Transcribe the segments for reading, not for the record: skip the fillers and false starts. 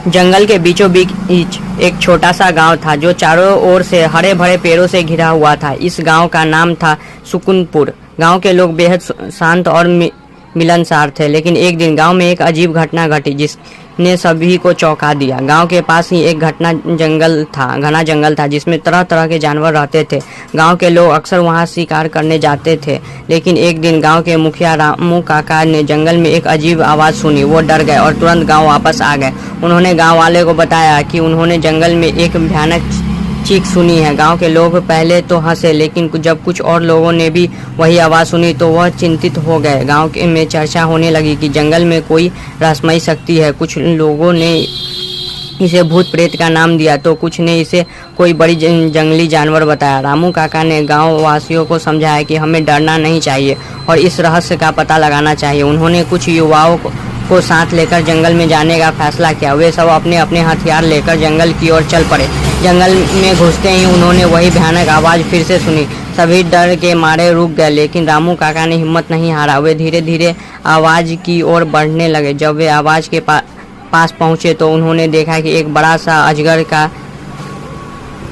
जंगल के बीचों बीच एक छोटा सा गांव था जो चारों ओर से हरे भरे पेड़ों से घिरा हुआ था। इस गांव का नाम था सुकुनपुर। गांव के लोग बेहद शांत और मिलनसार थे, लेकिन एक दिन गांव में एक अजीब घटना घटी जिसने सभी को चौंका दिया। गांव के पास ही एक घना जंगल था जिसमें तरह तरह के जानवर रहते थे। गांव के लोग अक्सर वहां शिकार करने जाते थे, लेकिन एक दिन गांव के मुखिया रामू काका ने जंगल में एक अजीब आवाज़ सुनी। वो डर गए और तुरंत गाँव वापस आ गए। उन्होंने गाँव वाले को बताया कि उन्होंने जंगल में एक भयानक चीख सुनी है। गांव के लोग पहले तो हंसे, लेकिन जब कुछ और लोगों ने भी वही आवाज़ सुनी तो वह चिंतित हो गए। गांव में चर्चा होने लगी कि जंगल में कोई रहस्यमयी शक्ति है। कुछ लोगों ने इसे भूत प्रेत का नाम दिया तो कुछ ने इसे कोई बड़ी जंगली जानवर बताया। रामू काका ने गांव वासियों को समझाया कि हमें डरना नहीं चाहिए और इस रहस्य का पता लगाना चाहिए। उन्होंने कुछ युवाओं को साथ लेकर जंगल में जाने का फैसला किया। वे सब अपने अपने हथियार लेकर जंगल की ओर चल पड़े। जंगल में घुसते ही उन्होंने वही भयानक आवाज़ फिर से सुनी। सभी डर के मारे रुक गए, लेकिन रामू काका ने हिम्मत नहीं हारा। वे धीरे धीरे आवाज़ की ओर बढ़ने लगे। जब वे आवाज़ के पास पहुंचे तो उन्होंने देखा कि एक बड़ा सा अजगर का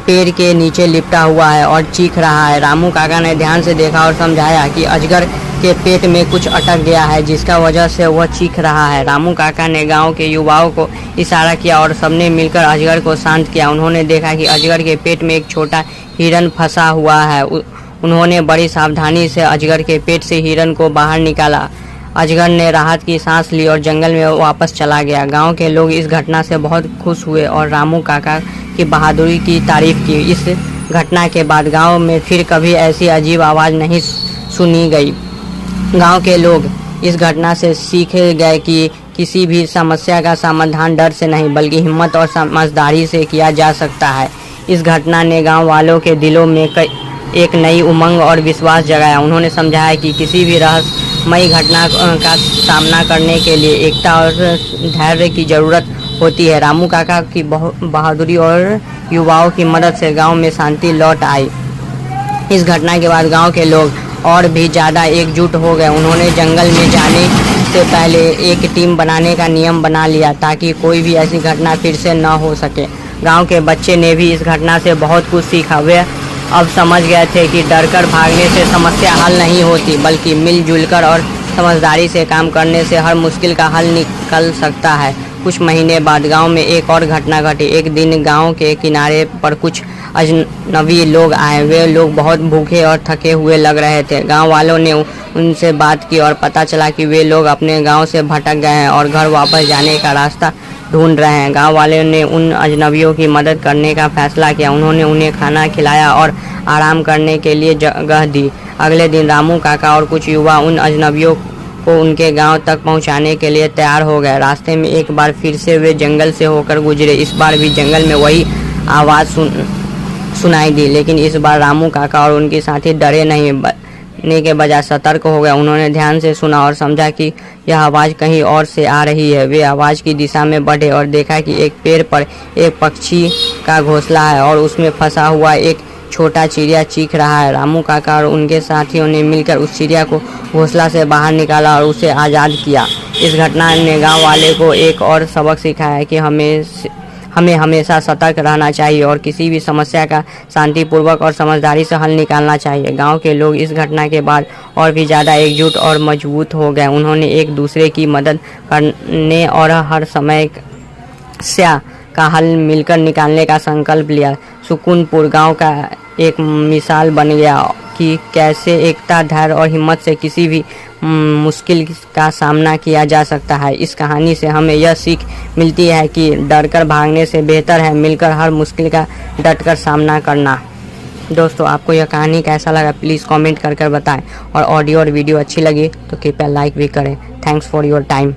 पेड़ के नीचे लिपटा हुआ है और चीख रहा है। रामू काका ने ध्यान से देखा और समझाया कि अजगर के पेट में कुछ अटक गया है, जिसका वजह से वह चीख रहा है। रामू काका ने गांव के युवाओं को इशारा किया और सबने मिलकर अजगर को शांत किया। उन्होंने देखा कि अजगर के पेट में एक छोटा हिरन फंसा हुआ है। उन्होंने बड़ी सावधानी से अजगर के पेट से हिरन को बाहर निकाला। अजगर ने राहत की सांस ली और जंगल में वापस चला गया। गांव के लोग इस घटना से बहुत खुश हुए और रामू काका की बहादुरी की तारीफ की। इस घटना के बाद गांव में फिर कभी ऐसी अजीब आवाज़ नहीं सुनी गई। गांव के लोग इस घटना से सीख गए कि किसी भी समस्या का समाधान डर से नहीं बल्कि हिम्मत और समझदारी से किया जा सकता है। इस घटना ने गांव वालों के दिलों में एक नई उमंग और विश्वास जगाया। उन्होंने समझाया कि किसी भी रहस्यमयी घटना का सामना करने के लिए एकता और धैर्य की ज़रूरत होती है। रामू काका की बहादुरी और युवाओं की मदद से गांव में शांति लौट आई। इस घटना के बाद गांव के लोग और भी ज़्यादा एकजुट हो गए। उन्होंने जंगल में जाने से पहले एक टीम बनाने का नियम बना लिया ताकि कोई भी ऐसी घटना फिर से न हो सके। गांव के बच्चे ने भी इस घटना से बहुत कुछ सीखा। वे अब समझ गए थे कि डरकर भागने से समस्या हल नहीं होती, बल्कि मिलजुल कर और समझदारी से काम करने से हर मुश्किल का हल निकल सकता है। कुछ महीने बाद गांव में एक और घटना घटी। एक दिन गांव के किनारे पर कुछ अजनबी लोग आए। वे लोग बहुत भूखे और थके हुए लग रहे थे। गांव वालों ने उनसे बात की और पता चला कि वे लोग अपने गांव से भटक गए हैं और घर वापस जाने का रास्ता ढूंढ रहे हैं। गांव वालों ने उन अजनबियों की मदद करने का फैसला किया। उन्होंने उन्हें खाना खिलाया और आराम करने के लिए जगह दी। अगले दिन रामू काका और कुछ युवा उन अजनबियों को उनके गांव तक पहुंचाने के लिए तैयार हो गए। रास्ते में एक बार फिर से वे जंगल से होकर गुजरे। इस बार भी जंगल में वही आवाज़ सुनाई दी, लेकिन इस बार रामू काका और उनके साथी डरे नहीं के बजाय सतर्क हो गए। उन्होंने ध्यान से सुना और समझा कि यह आवाज़ कहीं और से आ रही है। वे आवाज़ की दिशा में बढ़े और देखा कि एक पेड़ पर एक पक्षी का घोंसला है और उसमें फंसा हुआ एक छोटा चिड़िया चीख रहा है। रामू काका और उनके साथियों ने मिलकर उस चिड़िया को घोंसला से बाहर निकाला और उसे आज़ाद किया। इस घटना ने गांव वाले को एक और सबक सिखाया कि हमें हमेशा सतर्क रहना चाहिए और किसी भी समस्या का शांतिपूर्वक और समझदारी से हल निकालना चाहिए। गांव के लोग इस घटना के बाद और भी ज़्यादा एकजुट और मजबूत हो गए। उन्होंने एक दूसरे की मदद करने और हर समस्या का हल मिलकर निकालने का संकल्प लिया। सुकुनपुर गांव का एक मिसाल बन गया कि कैसे एकता, धैर्य और हिम्मत से किसी भी मुश्किल का सामना किया जा सकता है। इस कहानी से हमें यह सीख मिलती है कि डरकर भागने से बेहतर है मिलकर हर मुश्किल का डटकर सामना करना। दोस्तों, आपको यह कहानी कैसा लगा प्लीज़ कमेंट कर बताएं और ऑडियो और वीडियो अच्छी लगी तो कृपया लाइक भी करें। Thanks for your time.